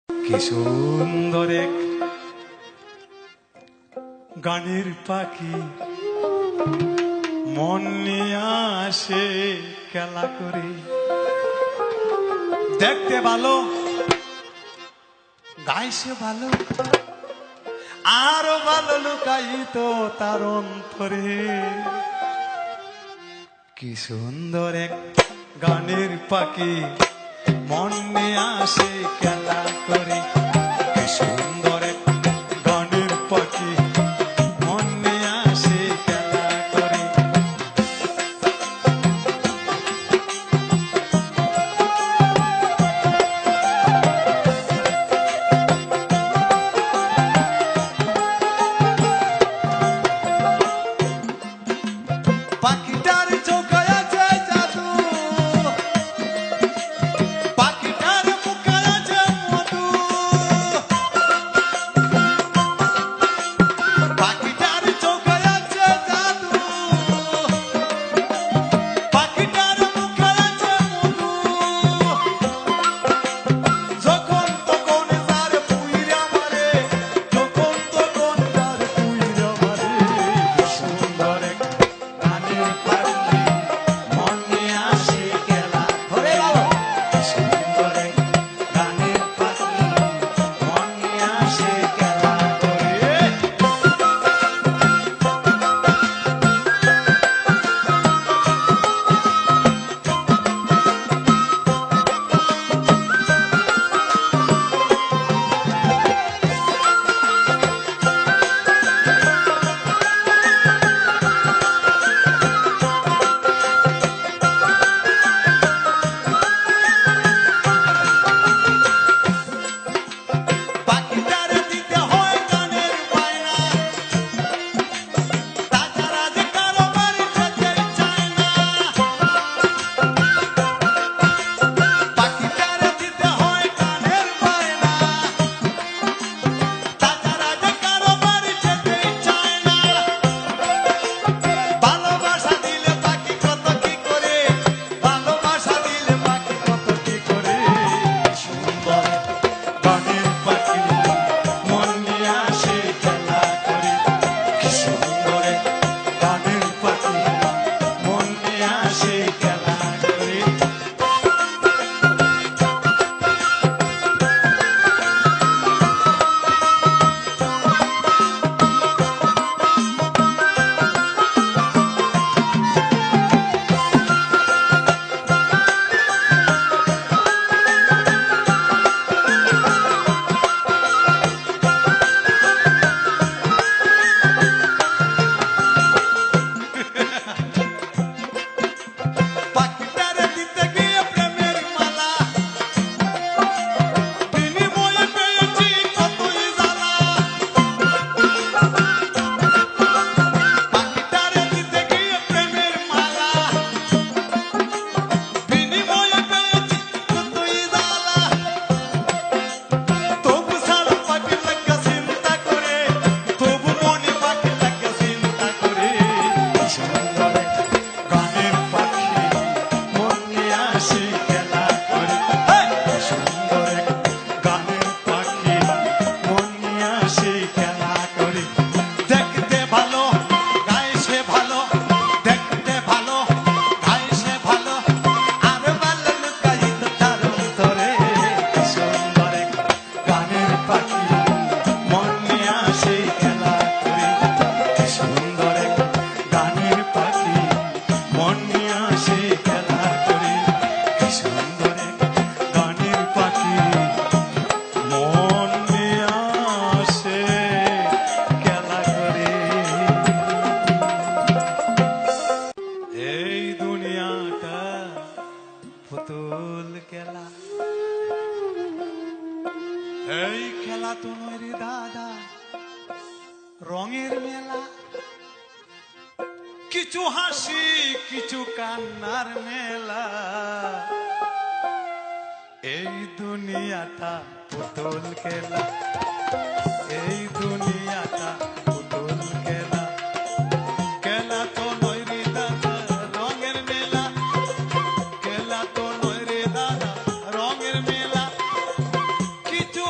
কি সুন্দর এক গানের পাখি মন নিয়ে আসে খেলা করে। দেখতে ভালো, গাইছে ভালো, আরো ভালো লুকায়িত তার অন্তরে। কি সুন্দর এক গানের পাখি মন নিয়ে আসে খেলা করে। কি সুন্দর এক গানের পাখি মন নিয়ে আসে খেলা করে। পাখিটার চোখে আছে জাদু, পাখিটার মুখে আছে মধু, পাখিটার চোখে আছে জাদু, পাখিটার মুখে আছে মধু। যখন তখন যার পুইরা মারে, যখন তখন যার পুইরা মারে। সুন্দর এক গানের পাখি মন নিয়ে আসে খেলা করে। সুন্দর এক গানের পাখি মন নিয়ে আসে খেলা করে। পাখিটারে দিতে হয় গানের বায়না, তাছাড়া যে কারো বাড়ি যেতে চায় না। পাখিটারে দিতে হয় গানের বায়না, তাছাড়া যে কারো বাড়ি যেতে চায় না। ভালোবাসা দিলে পাখি কত কি করে, ভালোবাসা দিলে পাখি কত কি করে। সুন্দর গানের পাখি মন নিয়ে আসে খেলা করে। কি সুন্দর গানের পাখি মন নিয়ে আসে খেলা করে। পাখিটারে দিতে গিয়ে প্রেমের মালা, বিনিময়ে পেয়েছি কতই জ্বালা। পাখিটারে দিতে গিয়ে প্রেমের মালা, বিনিময়ে পেয়েছি কতই জ্বালা। তবু সারা পাখি লাগা চিন্তা করে, তবু মনে পাখি লাগা চিন্তা করে। সুন্দর গানের পাখি মন নিয়ে আসে খেলা করে। সুন্দর গানের পাখি মন নিয়ে আসে খেলা করে। দেখতে ভালো, গাইছে ভালো, দেখতে ভালো, গাইছে ভালো, আরো ভালো লুকায়িত তার অন্তরে। সুন্দর গানের পাখি মন নিয়ে আসে খেলা করে। সুন্দর গানের পাখি মন নিয়ে আসে খেলা করে। কি সুন্দর গানের পাখি মন নিয়ে আসে খেলা করে। এই দুনিয়াটা পুতুল খেলা, এই খেলা তো নয় রে দাদা, রঙের মেলা। কিছু হাসি কিছু কান্নার মেলা। এই দুনিয়াটা পুতুল খেলা, এই দুনিয়াটা পুতুল খেলা। খেলা তো নয় রে দাদা রঙের মেলা, খেলা তো নয় রে দাদা রঙের মেলা। কিছু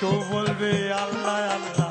কেউ বলবে আল্লাহ আল্লাহ